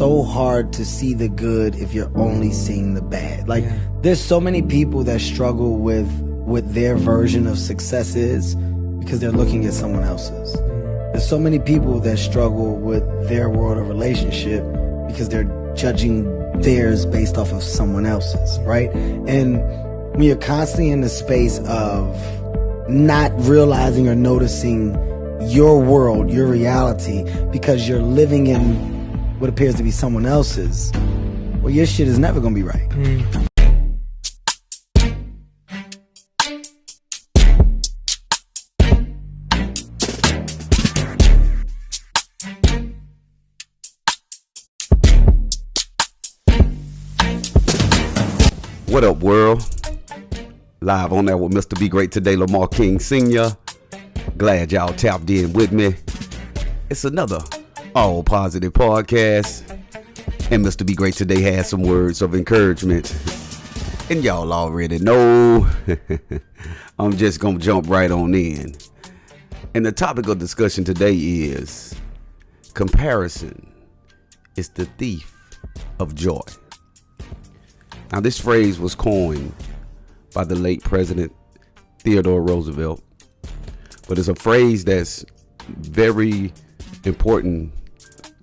so hard to see the good if you're only seeing the bad. Like, there's so many people that struggle with what their version of success is because they're looking at someone else's. There's so many people that struggle with their world of relationship because they're judging theirs based off of someone else's, right? And when you're constantly in the space of not realizing or noticing your world, your reality, because you're living in what appears to be someone else's, well, your shit is never gonna be right. What up, world? Live on there with Mr. Be Great today, Lamar King Sr. Glad y'all tapped in with me. It's another all positive podcast. And Mr. Be Great today has some words of encouragement. And y'all already know. I'm just going to jump right on in. And the topic of discussion today is comparison is the thief of joy. Now, this phrase was coined by the late President Theodore Roosevelt, but it's a phrase that's very important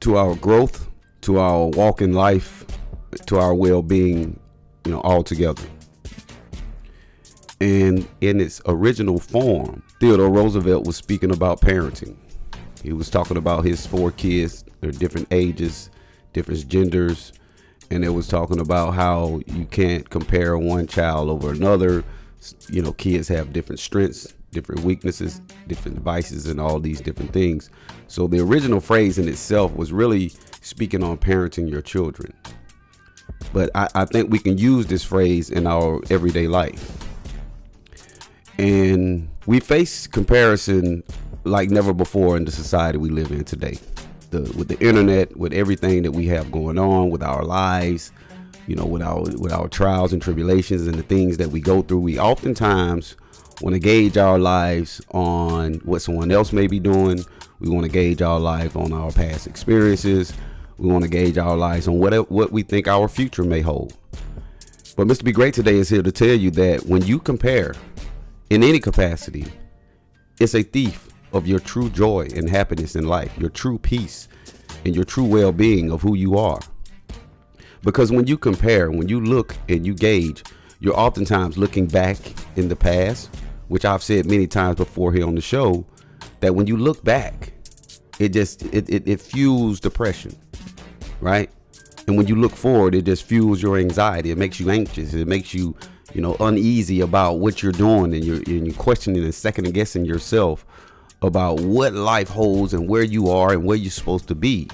to our growth, to our walk in life, to our well-being, all together. And in its original form, Theodore Roosevelt was speaking about parenting. He was talking about his 4 kids, they're different ages, different genders. And it was talking about how you can't compare one child over another. Kids have different strengths, different weaknesses, different vices, and all these different things. So the original phrase in itself was really speaking on parenting your children. But I think we can use this phrase in our everyday life. And we face comparison like never before in the society we live in today. With the internet, with everything that we have going on, with our lives, with our trials and tribulations and the things that we go through, we oftentimes want to gauge our lives on what someone else may be doing. We want to gauge our life on our past experiences. We want to gauge our lives on what we think our future may hold. But Mr. Be Great today is here to tell you that when you compare in any capacity, it's a thief of your true joy and happiness in life, your true peace and your true well-being of who you are. Because when you compare, when you look and you gauge, you're oftentimes looking back in the past, which I've said many times before here on the show, that when you look back, it fuels depression, right? And when you look forward, it just fuels your anxiety. It makes you anxious. It makes you, uneasy about what you're doing, and you're questioning and second guessing yourself about what life holds and where you are and where you're supposed to be.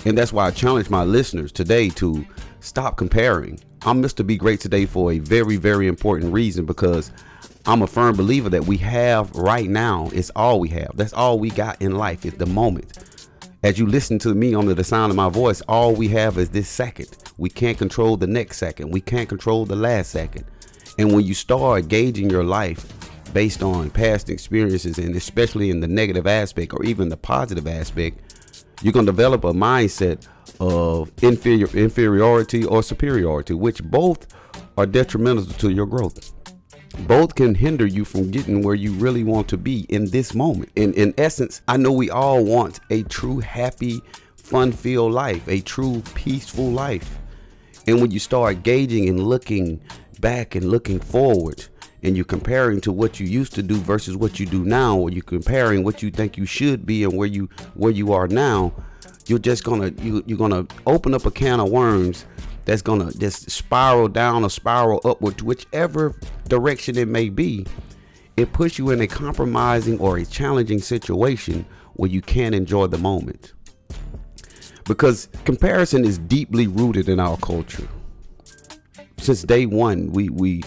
And that's why I challenge my listeners today to stop comparing. I'm Mr. Be Great today for a very, very important reason, because I'm a firm believer that we have right now is all we have. That's all we got in life is the moment. As you listen to me under the sound of my voice, all we have is this second. We can't control the next second. We can't control the last second. And when you start gauging your life based on past experiences, and especially in the negative aspect or even the positive aspect, you're going to develop a mindset of inferiority or superiority, which both are detrimental to your growth. Both can hinder you from getting where you really want to be in this moment. In essence, I know we all want a true, happy, fun-filled life, a true, peaceful life. And when you start gauging and looking back and looking forward, and you're comparing to what you used to do versus what you do now, or you're comparing what you think you should be and where you are now, you're gonna open up a can of worms that's gonna just spiral down or spiral upward to whichever direction it may be. It puts you in a compromising or a challenging situation where you can't enjoy the moment. Because comparison is deeply rooted in our culture. Since day one, we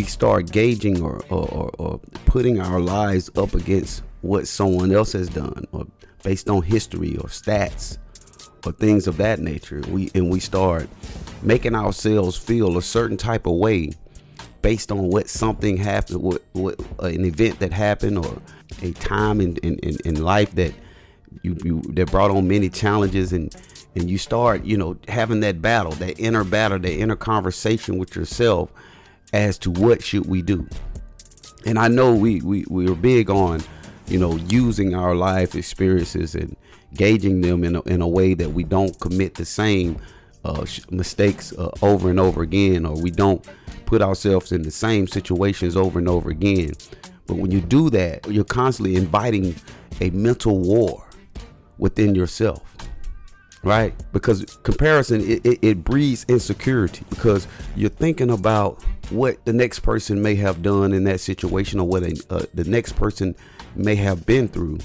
start gauging or putting our lives up against what someone else has done, or based on history or stats or things of that nature. We start making ourselves feel a certain type of way based on what something happened, what an event that happened, or a time in life that that brought on many challenges, and and you start, having that battle, that inner conversation with yourself as to what should we do. And I know we're big on, using our life experiences and gauging them in a way that we don't commit the same mistakes over and over again, or we don't put ourselves in the same situations over and over again. But when you do that, you're constantly inviting a mental war within yourself, right? Because comparison, it breeds insecurity, because you're thinking about what the next person may have done in that situation, or what the next person may have been through,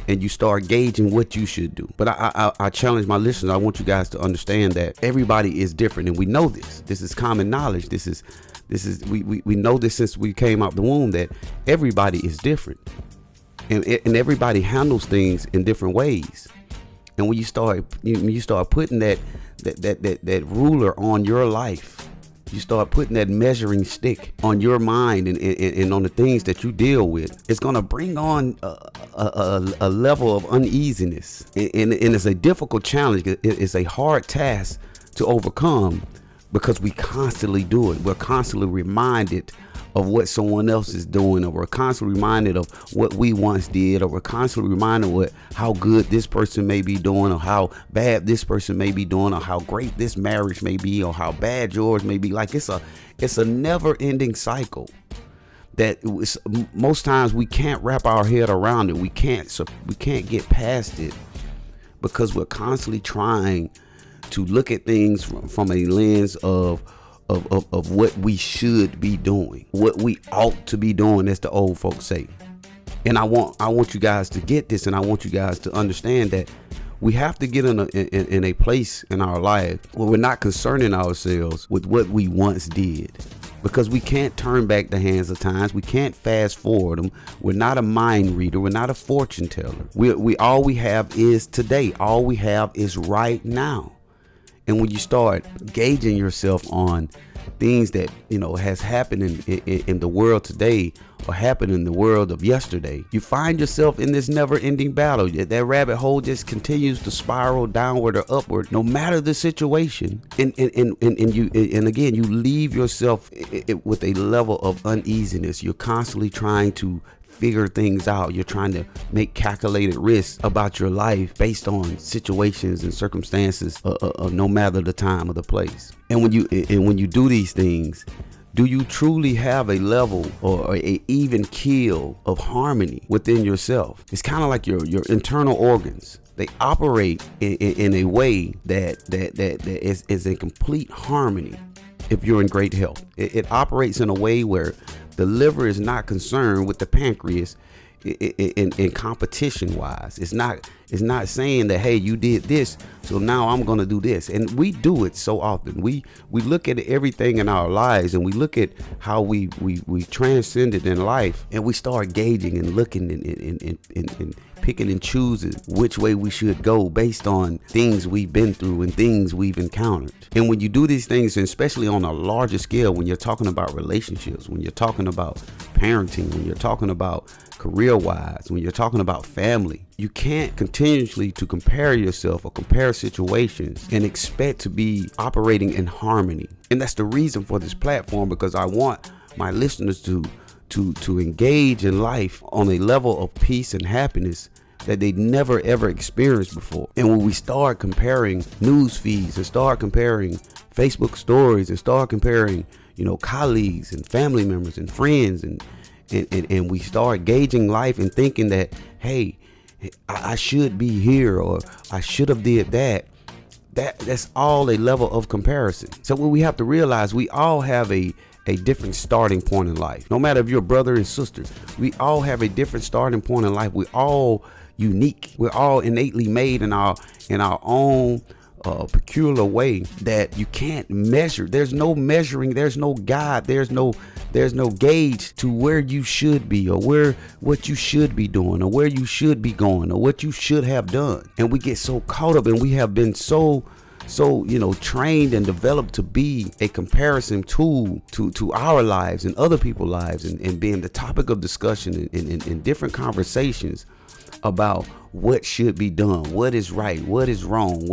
and you start gauging what you should do. But I challenge my listeners. I want you guys to understand that everybody is different, and we know this. This is common knowledge. We know this since we came out the womb, that everybody is different, and everybody handles things in different ways. And when you start putting that ruler on your life, you start putting that measuring stick on your mind and on the things that you deal with, it's going to bring on a level of uneasiness. And it's a difficult challenge. It's a hard task to overcome, because we constantly do it. We're constantly reminded of what someone else is doing, or we're constantly reminded of what we once did, or we're constantly reminded of how good this person may be doing, or how bad this person may be doing, or how great this marriage may be, or how bad yours may be. Like it's a never-ending cycle that most times we can't wrap our head around it. We can't get past it, because we're constantly trying to look at things from a lens of what we should be doing, what we ought to be doing, as the old folks say. And I want you guys to get this, and I want you guys to understand that we have to get in a place in our life where we're not concerning ourselves with what we once did, because we can't turn back the hands of times. We can't fast forward them. We're not a mind reader. We're not a fortune teller. We all we have is today. All we have is right now. And when you start gauging yourself on things that has happened in the world today, or happened in the world of yesterday, you find yourself in this never-ending battle. That rabbit hole just continues to spiral downward or upward, no matter the situation. And again, you leave yourself with a level of uneasiness. You're constantly trying to figure things out. You're trying to make calculated risks about your life based on situations and circumstances, no matter the time or the place. And when you do these things, do you truly have a level or a even keel of harmony within yourself? It's kind of like your internal organs. They operate in a way that is in complete harmony if you're in great health. It operates in a way where the liver is not concerned with the pancreas in competition wise. It's not saying that, hey, you did this, so now I'm going to do this. And we do it so often. We look at everything in our lives, and we look at how we transcended in life, and we start gauging and looking and picking and choosing which way we should go based on things we've been through and things we've encountered. And when you do these things, and especially on a larger scale, when you're talking about relationships, when you're talking about parenting, when you're talking about career-wise, when you're talking about family, you can't continuously to compare yourself or compare situations and expect to be operating in harmony. And that's the reason for this platform, because I want my listeners to engage in life on a level of peace and happiness that they never ever experienced before. And when we start comparing news feeds and start comparing Facebook stories and start comparing, colleagues and family members and friends, and we start gauging life and thinking that, hey, I should be here, or I should have did that. That's all a level of comparison. So what we have to realize, we all have a different starting point in life. No matter if you're brother and sister, we all have a different starting point in life. We're all unique. We're all innately made in our own peculiar way that you can't measure. There's no measuring. There's no guide. There's no gauge to where you should be, or what you should be doing, or where you should be going, or what you should have done. And we get so caught up, and we have been so trained and developed to be a comparison tool to our lives and other people's lives, and being the topic of discussion in different conversations about what should be done, what is right, what is wrong,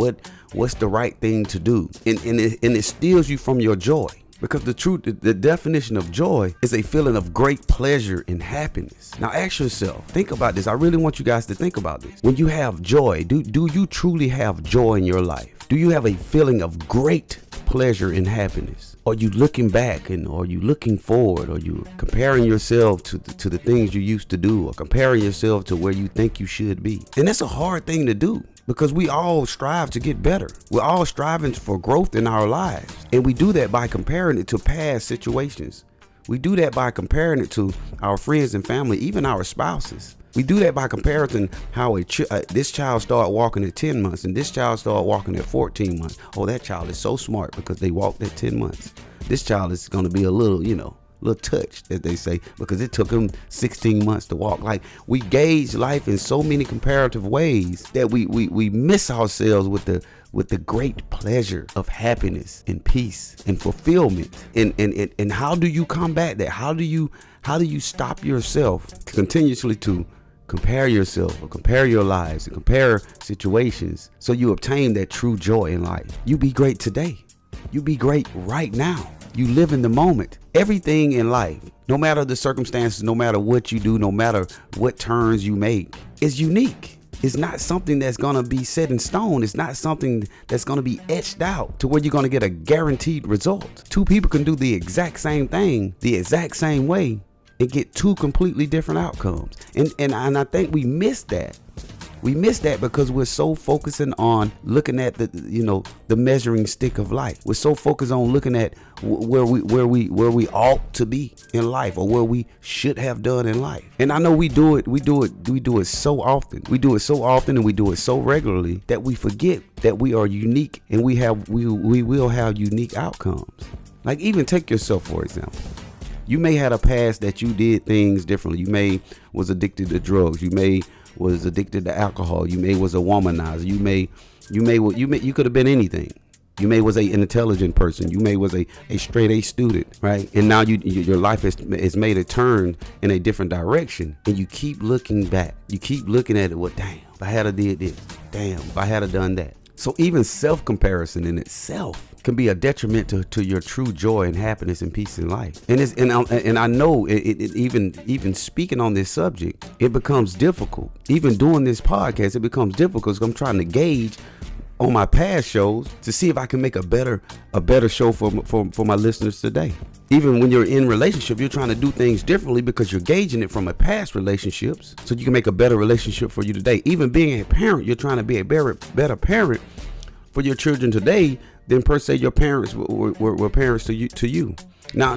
what's the right thing to do, and it steals you from your joy. Because the definition of joy is a feeling of great pleasure and happiness. Now ask yourself, think about this. I really want you guys to think about this. When you have joy, do you truly have joy in your life? Do you have a feeling of great pleasure and happiness? Are you looking back, and are you looking forward? Are you comparing yourself to the things you used to do, or comparing yourself to where you think you should be? And that's a hard thing to do, because we all strive to get better. We're all striving for growth in our lives. And we do that by comparing it to past situations. We do that by comparing it to our friends and family, even our spouses. We do that by comparing how this child started walking at 10 months and this child started walking at 14 months. Oh, that child is so smart because they walked at 10 months. This child is going to be a little touched, as they say, because it took them 16 months to walk. Like, we gauge life in so many comparative ways that we miss ourselves with the great pleasure of happiness and peace and fulfillment. And how do you combat that? How do you stop yourself continuously to compare yourself or compare your lives and compare situations so you obtain that true joy in life? You be great today. You be great right now. You live in the moment. Everything in life, no matter the circumstances, no matter what you do, no matter what turns you make, is unique. It's not something that's going to be set in stone. It's not something that's going to be etched out to where you're going to get a guaranteed result. Two people can do the exact same thing, the exact same way, and get two completely different outcomes. And I think we miss that. We miss that because we're so focusing on looking at the measuring stick of life. We're so focused on looking at where we ought to be in life, or where we should have done in life. And I know we do it so often. We do it so often, and we do it so regularly that we forget that we are unique, and we will have unique outcomes. Like, even take yourself, for example. You may have a past that you did things differently. You may was addicted to drugs. You may was addicted to alcohol. You may was a womanizer. You could have been anything. You may was an intelligent person. You may was a straight A student, right? And now your life has made a turn in a different direction, and you keep looking back. You keep looking at it. Well, damn, if I had did this. Damn, if I had done that. So even self-comparison in itself can be a detriment to your true joy and happiness and peace in life. And I know even speaking on this subject, it becomes difficult. Even doing this podcast, it becomes difficult because I'm trying to gauge on my past shows to see if I can make a better show for my listeners today. Even when you're in relationship, you're trying to do things differently because you're gauging it from a past relationships so you can make a better relationship for you today. Even being a parent, you're trying to be a better parent for your children today than per se your parents were parents to you. Now,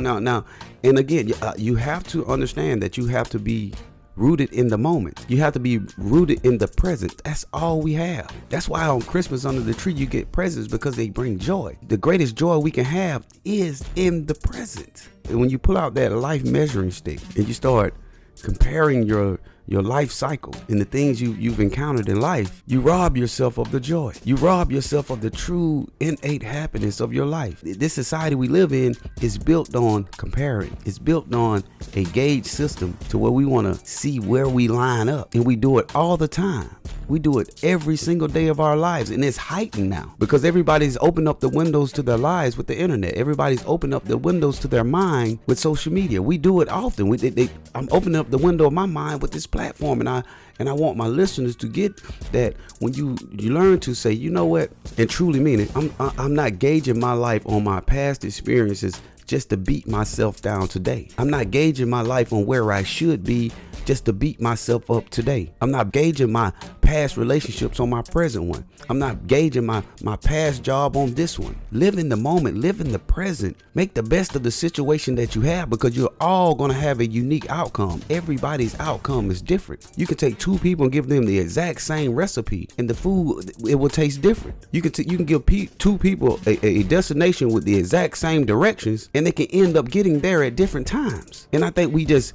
and again, you have to understand that you have to be rooted in the moment. You have to be rooted in the present. That's all we have. That's why on Christmas under the tree you get presents, because they bring joy. The greatest joy we can have is in the present. And when you pull out that life measuring stick and you start comparing your life cycle and the things you've encountered in life, you rob yourself of the joy. You rob yourself of the true innate happiness of your life. This society we live in is built on comparing. It's built on a gauge system to where we want to see where we line up, and we do it all the time. We do it every single day of our lives, and it's heightened now because everybody's opened up the windows to their lives with the internet. Everybody's opened up the windows to their mind with social media. We do it often. I'm opening up the window of my mind with this platform, and I want my listeners to get that when you learn to say, you know what, and truly mean it. I'm not gauging my life on my past experiences just to beat myself down today. I'm not gauging my life on where I should be just to beat myself up today. I'm not gauging my past relationships on my present one. I'm not gauging my past job on this one. Live in the moment, live in the present. Make the best of the situation that you have, because you're all going to have a unique outcome. Everybody's outcome is different. You can take two people and give them the exact same recipe, and the food, it will taste different. You can give two people a destination with the exact same directions, and they can end up getting there at different times. And I think we just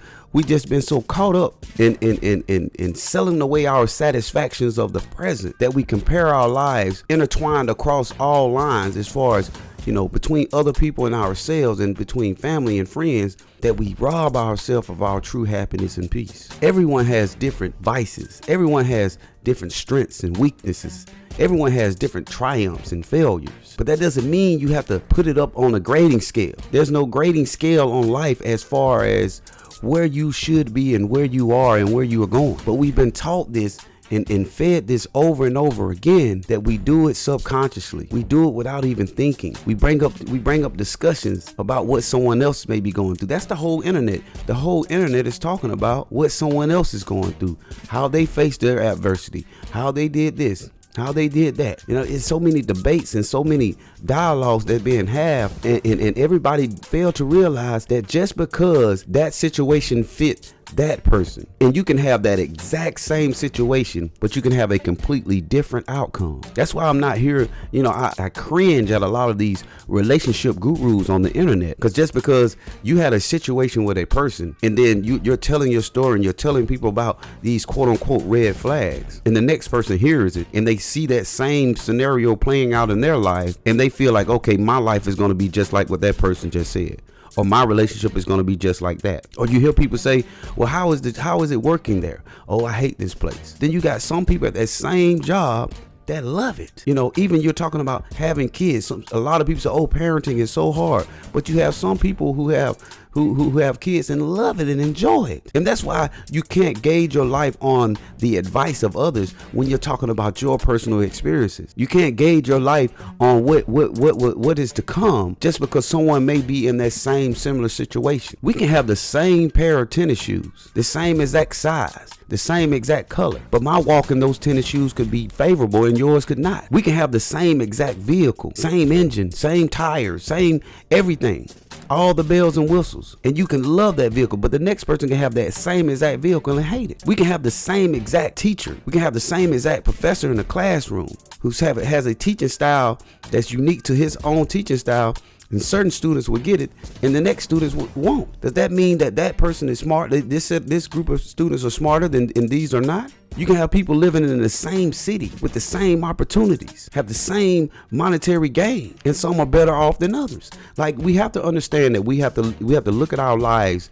been so caught up in selling away our satisfactions of the present that we compare our lives intertwined across all lines as far as between other people and ourselves, and between family and friends, that we rob ourselves of our true happiness and peace. Everyone has different vices. Everyone has different strengths and weaknesses. Everyone has different triumphs and failures. But that doesn't mean you have to put it up on a grading scale. There's no grading scale on life as far as where you should be and where you are and where you are going. But we've been taught this and fed this over and over again, that we do it subconsciously. We do it without even thinking. We bring up discussions about what someone else may be going through. That's the whole internet. The whole internet is talking about what someone else is going through, how they face their adversity, how they did this, how they did that. It's so many debates and so many dialogues that being had, and everybody failed to realize that just because that situation fit that person, and you can have that exact same situation, but you can have a completely different outcome. That's why I'm not here. I cringe at a lot of these relationship gurus on the internet, because just because you had a situation with a person, and then you're telling your story and you're telling people about these quote unquote red flags, and the next person hears it and they see that same scenario playing out in their life, and they feel like, okay, my life is going to be just like what that person just said, or my relationship is going to be just like that. Or you hear people say, well, how is it working there? Oh, I hate this place. Then you got some people at that same job that love it. Even you're talking about having kids. A lot of people say, oh, parenting is so hard. But you have some people who have kids and love it and enjoy it. And that's why you can't gauge your life on the advice of others when you're talking about your personal experiences. You can't gauge your life on what is to come just because someone may be in that same similar situation. We can have the same pair of tennis shoes, the same exact size, the same exact color, but my walk in those tennis shoes could be favorable and yours could not. We can have the same exact vehicle, same engine, same tires, same everything, all the bells and whistles, and you can love that vehicle, but the next person can have that same exact vehicle and hate it. We can have the same exact teacher. We can have the same exact professor in the classroom who has a teaching style that's unique to his own teaching style, and certain students will get it and the next students won't. Does that mean that person is smart? This group of students are smarter and these are not? You can have people living in the same city with the same opportunities, have the same monetary gain, and some are better off than others. Like, we have to understand that we have to look at our lives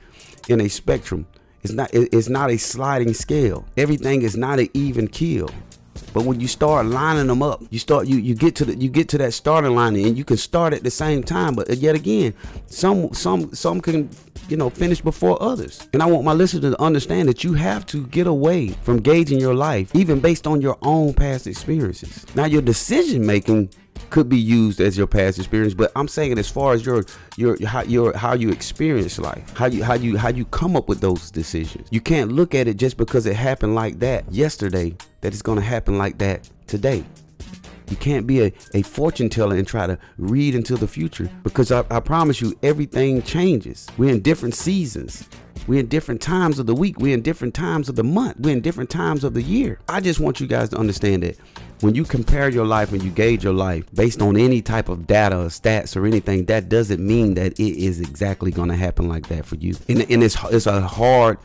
in a spectrum. It's not a sliding scale. Everything is not an even keel. But when you start lining them up, you get to that starting line, and you can start at the same time. But yet again, some can finish before others. And I want my listeners to understand that you have to get away from gauging your life, even based on your own past experiences. Now, your decision making could be used as your past experience, but I'm saying as far as how you experience life, how you come up with those decisions. You can't look at it just because it happened like that yesterday, that it's going to happen like that today. You can't be a fortune teller and try to read into the future, because I promise you, everything changes. We're in different seasons. We're in different times of the week. We're in different times of the month. We're in different times of the year. I just want you guys to understand that when you compare your life and you gauge your life based on any type of data or stats or anything, that doesn't mean that it is exactly going to happen like that for you. And it's a hard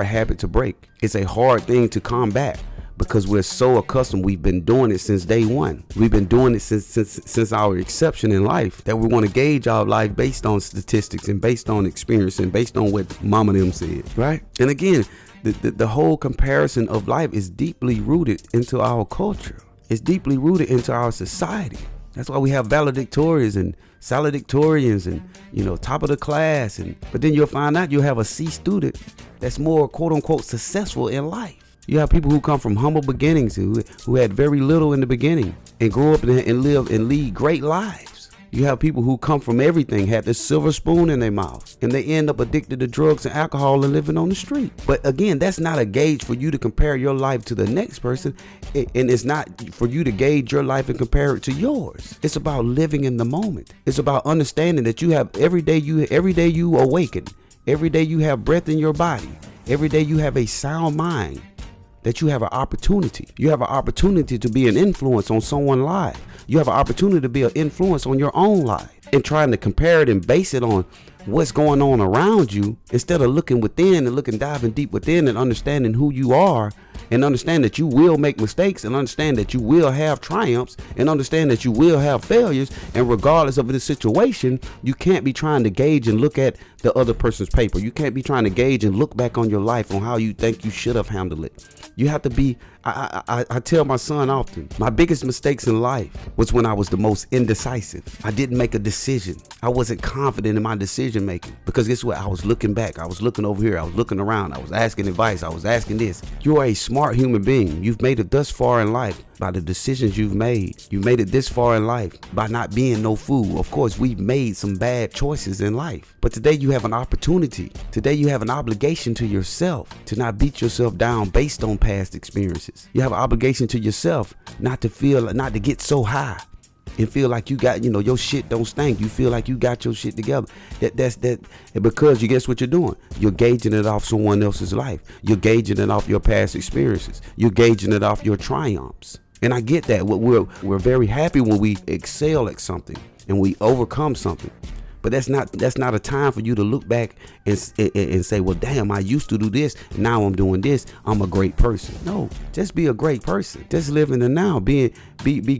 habit to break. It's a hard thing to combat, because we're so accustomed. We've been doing it since day one. We've been doing it since our inception in life, that we want to gauge our life based on statistics and based on experience and based on what mama them said, right? And again, the whole comparison of life is deeply rooted into our culture. It's deeply rooted into our society. That's why we have valedictorians and salutatorians and, top of the class. But then you'll find out you'll have a C student that's more quote unquote successful in life. You have people who come from humble beginnings, who had very little in the beginning and grow up and live and lead great lives. You have people who come from everything, had the silver spoon in their mouth, and they end up addicted to drugs and alcohol and living on the street. But again, that's not a gauge for you to compare your life to the next person. And it's not for you to gauge your life and compare it to yours. It's about living in the moment. It's about understanding that you have every day you awaken, every day you have breath in your body, every day you have a sound mind, that you have an opportunity. You have an opportunity to be an influence on someone's life. You have an opportunity to be an influence on your own life. and trying to compare it and base it on what's going on around you, instead of looking within and diving deep within and understanding who you are, and understand that you will make mistakes, and understand that you will have triumphs, and understand that you will have failures. And regardless of the situation, you can't be trying to gauge and look at the other person's paper. You can't be trying to gauge and look back on your life on how you think you should have handled it. You have to be, I tell my son often, my biggest mistakes in life was when I was the most indecisive. I didn't make a decision. I wasn't confident in my decision making, because guess what? I was looking back. I was looking over here. I was looking around. I was asking advice. I was asking this. You're a smart human being. You've made it thus far in life by the decisions you've made. You've made it this far in life by not being no fool. Of course, we've made some bad choices in life, but today you have an opportunity. Today you have an obligation to yourself to not beat yourself down based on past experiences. You have an obligation to yourself not to get so high and feel like you got, your shit don't stink. You feel like you got your shit together. That's because you guess what you're doing? You're gauging it off someone else's life. You're gauging it off your past experiences. You're gauging it off your triumphs. And I get that. We're very happy when we excel at something and we overcome something. But that's not a time for you to look back and say, well, damn, I used to do this. Now I'm doing this. I'm a great person. No, just be a great person. Just live in the now. Be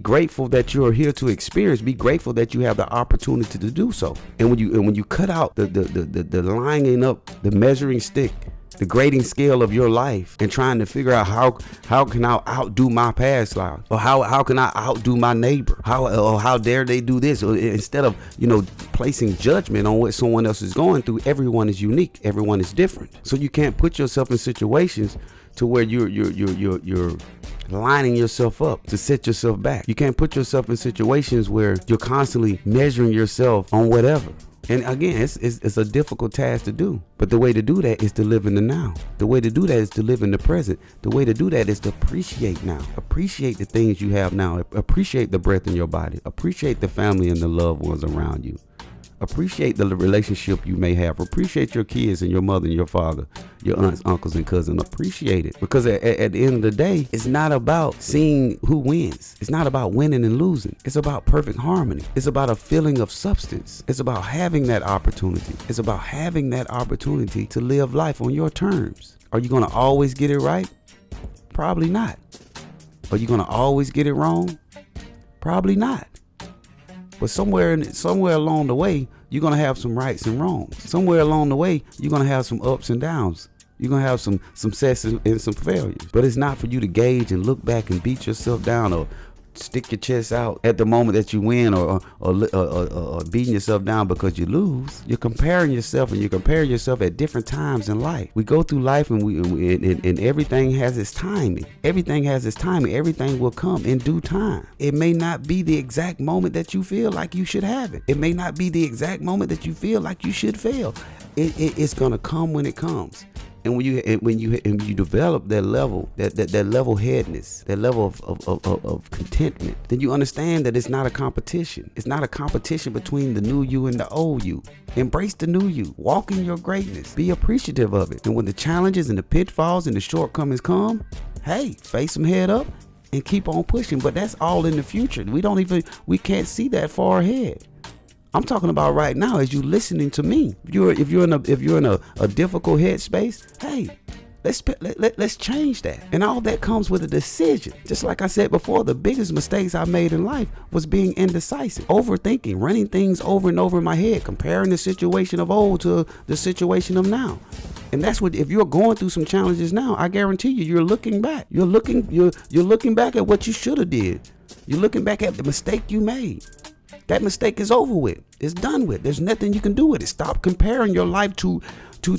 grateful that you're here to experience. Be grateful that you have the opportunity to do so. And when you cut out the lining up, the measuring stick, the grading scale of your life, and trying to figure out how can I outdo my past life, or how can I outdo my neighbor, how dare they do this, or instead of placing judgment on what someone else is going through. Everyone is unique, everyone is different, so you can't put yourself in situations to where you're lining yourself up to set yourself back. You can't put yourself in situations where you're constantly measuring yourself on whatever. And again, it's a difficult task to do. But the way to do that is to live in the now. The way to do that is to live in the present. The way to do that is to appreciate now. Appreciate the things you have now. Appreciate the breath in your body. Appreciate the family and the loved ones around you. Appreciate the relationship you may have. Appreciate your kids and your mother and your father, your aunts, uncles, and cousins. Appreciate it. Because at the end of the day, it's not about seeing who wins. It's not about winning and losing. It's about perfect harmony. It's about a feeling of substance. It's about having that opportunity. It's about having that opportunity to live life on your terms. Are you going to always get it right? Probably not. Are you going to always get it wrong? Probably not. But somewhere along the way, you're going to have some rights and wrongs. Somewhere along the way, you're going to have some ups and downs. You're going to have some successes and some failures. But it's not for you to gauge and look back and beat yourself down, or stick your chest out at the moment that you win, or beating yourself down because you lose. You're comparing yourself, and you're comparing yourself at different times in life. We go through life, and everything has its timing. Everything has its timing. Everything will come in due time. It may not be the exact moment that you feel like you should have it. It may not be the exact moment that you feel like you should fail. It's gonna come when it comes. And when you develop that level, that level headedness, that level of contentment, then you understand that it's not a competition. It's not a competition between the new you and the old you. Embrace the new you. Walk in your greatness. Be appreciative of it. And when the challenges and the pitfalls and the shortcomings come, hey, face them head up and keep on pushing. But that's all in the future. We can't see that far ahead. I'm talking about right now as you listening to me. If you're in a difficult headspace, hey, let's change that. And all that comes with a decision. Just like I said before, the biggest mistakes I made in life was being indecisive, overthinking, running things over and over in my head, comparing the situation of old to the situation of now. And that's what, if you're going through some challenges now, I guarantee you're looking back. You're looking back at what you should have did. You're looking back at the mistake you made. That mistake is over with. It's done with. There's nothing you can do with it. Stop comparing your life to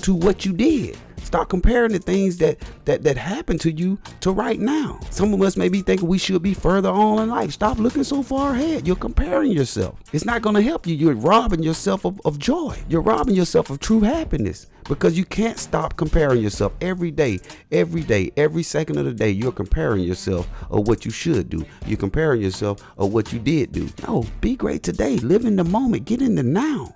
what you did. Stop comparing the things that happened to you to right now. Some of us may be thinking we should be further on in life. Stop looking so far ahead. You're comparing yourself. It's not going to help you. You're robbing yourself of joy. You're robbing yourself of true happiness, because you can't stop comparing yourself every day, every second of the day. You're comparing yourself of what you should do. You're comparing yourself of what you did do. No, be great today. Live in the moment. Get in the now.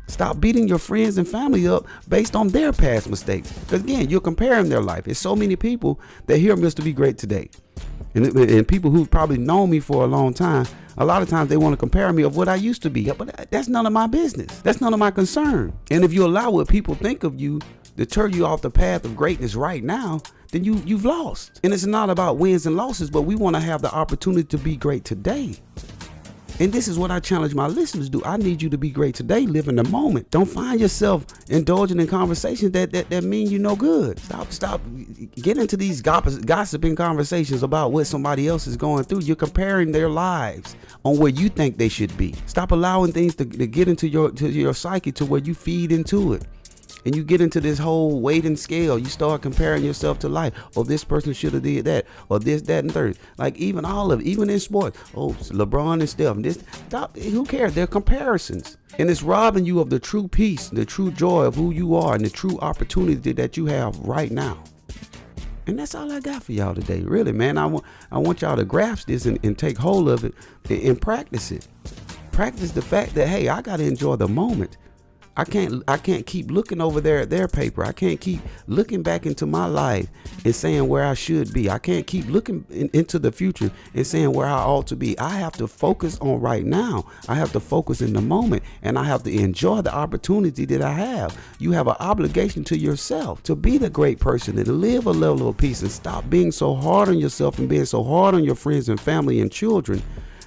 Stop beating your friends and family up based on their past mistakes. Because again, you're comparing their life. There's so many people that hear Mr. Be Great today. And people who've probably known me for a long time A lot of times they want to compare me of what I used to be, but that's none of my business. That's none of my concern. And if you allow what people think of you to turn you off the path of greatness right now, then you've lost. And it's not about wins and losses, but we want to have the opportunity to be great today. And this is what I challenge my listeners to do. I need you to be great today. Live in the moment. Don't find yourself indulging in conversations that mean you no good. Stop. Get into these gossiping conversations about what somebody else is going through. You're comparing their lives on where you think they should be. Stop allowing things to get into your psyche to where you feed into it. And you get into this whole weight and scale. You start comparing yourself to life. Oh, this person should have did that. Or this, that, and third. Like even all of it, even in sports. Oh, LeBron and Steph. Stop. Who cares? They're comparisons. And it's robbing you of the true peace, the true joy of who you are, and the true opportunity that you have right now. And that's all I got for y'all today. Really, man. I want y'all to grasp this and take hold of it and practice it. Practice the fact that, hey, I got to enjoy the moment. I can't keep looking over there at their paper. I can't keep looking back into my life and saying where I should be. I can't keep looking into the future and saying where I ought to be. I have to focus on right now. I have to focus in the moment, and I have to enjoy the opportunity that I have. You have an obligation to yourself to be the great person and live a level of peace and stop being so hard on yourself and being so hard on your friends and family and children.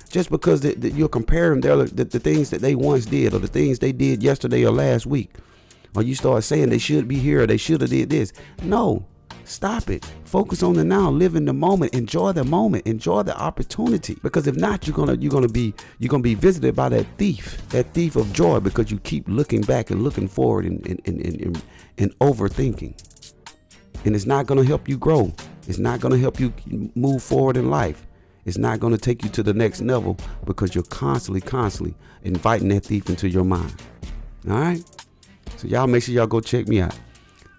Just because you're comparing the things that they once did or the things they did yesterday or last week. Or you start saying they should be here or they should have did this. No, stop it. Focus on the now. Live in the moment. Enjoy the moment. Enjoy the opportunity. Because if not, you're gonna be visited by that thief of joy, because you keep looking back and looking forward and overthinking. And it's not gonna help you grow. It's not gonna help you move forward in life. It's not going to take you to the next level because you're constantly inviting that thief into your mind. All right? So y'all make sure y'all go check me out.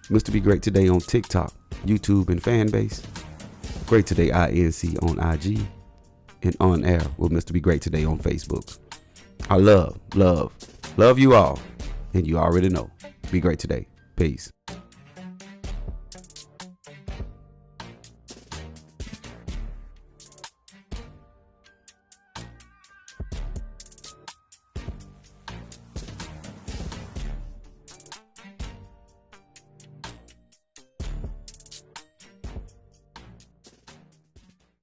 Mr. Be Great Today on TikTok, YouTube, and Fanbase. Great Today INC on IG. And On Air with Mr. Be Great Today on Facebook. I love you all. And you already know. Be great today. Peace.